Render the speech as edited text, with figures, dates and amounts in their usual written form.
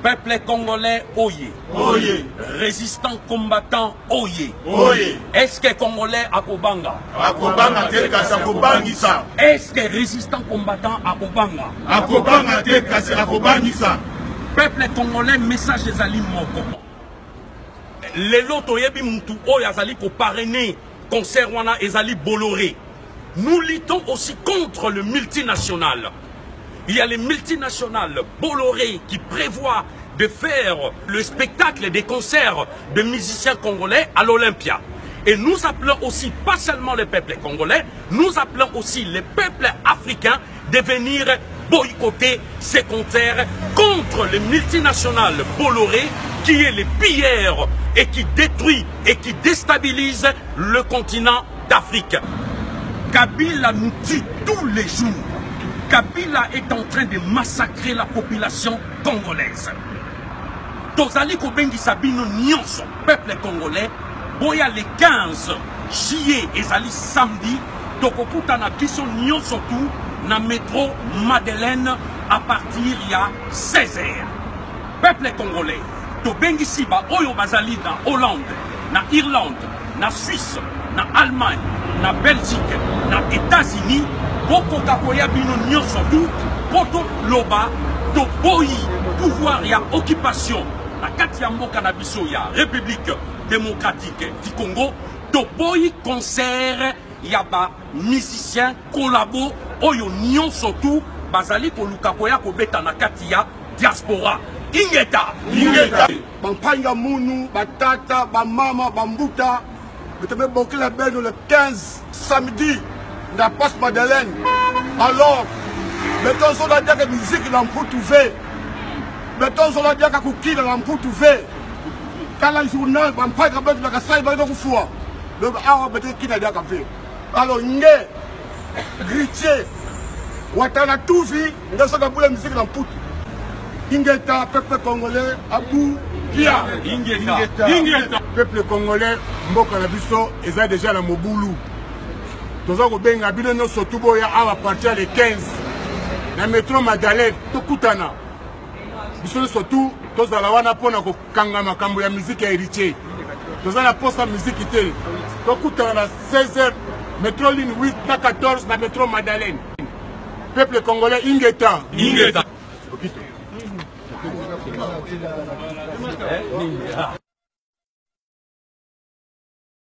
Peuple congolais, oyez. Oyez. Résistant combattant, oyez. Oyez. Est-ce que congolais akobanga? Akobanga te kasi akobangisa. Est-ce que résistant combattant akobanga? Akobanga te kasi akobangisa. Peuple congolais, message des Ali moko. Lelo toyebi mutu oyo azali ko parrainer concert wana ezali Bolloré. Nous luttons aussi contre le multinational. Il y a les multinationales Bolloré qui prévoient de faire le spectacle des concerts de musiciens congolais à l'Olympia. Et nous appelons aussi, pas seulement les peuples congolais, nous appelons aussi les peuples africains de venir boycotter ces concerts contre les multinationales Bolloré qui est les pilleurs et qui détruit et qui déstabilise le continent d'Afrique. Kabila nous tue tous les jours. Kabila est en train de massacrer la population congolaise. Tozali kobengi sabino nyonso, peuple congolais, boya le 15 juillet ezali samedi, tokokuta na biso nyonso tout na métro Madeleine à partir ya 16h. Peuple congolais, tobengi siba oyo bazali na Hollande, na Irlande, na Suisse, na Allemagne, na Belgique, na États-Unis. Boko kakoya bino nyonso tout poto loba to boyi pouvoir ya occupation na kati ya mboka na biso ya République démocratique du Congo to boyi concert ya ba musicien collabo oyo nyonso tout bazali koluka koya kobeta na kati ya diaspora ingeta bampanga munu batata bamama bambuta betebe bokela beno le 15 samedi na Poste Madeleine. Alors, mettons sur la diaka musique dans Poutouvé. Mettons sur la diaka Kouki dans Poutouvé. Quand la journal, on pas de la casse, il va y avoir le awa peut-être qui n'a diaka fait. Alors, Nye, Gritier, Ouattana tout vie, on a sur la musique dans Poutou. Ingeta, peuple congolais, Abou, Kia. Ingeta. Peuple congolais, Mboka Nabiso, ils ont déjà la Moboulou. Toza ko benga bino nyonso tuboya awa partir le 15 na métro Madeleine tokutana biso surtout tozala wana pona ko kanga makambo ya musique ya héritier toza na poste musique te tokutana na 16h métro ligne 8 na 14 na métro Madeleine. Peuple congolais ingeta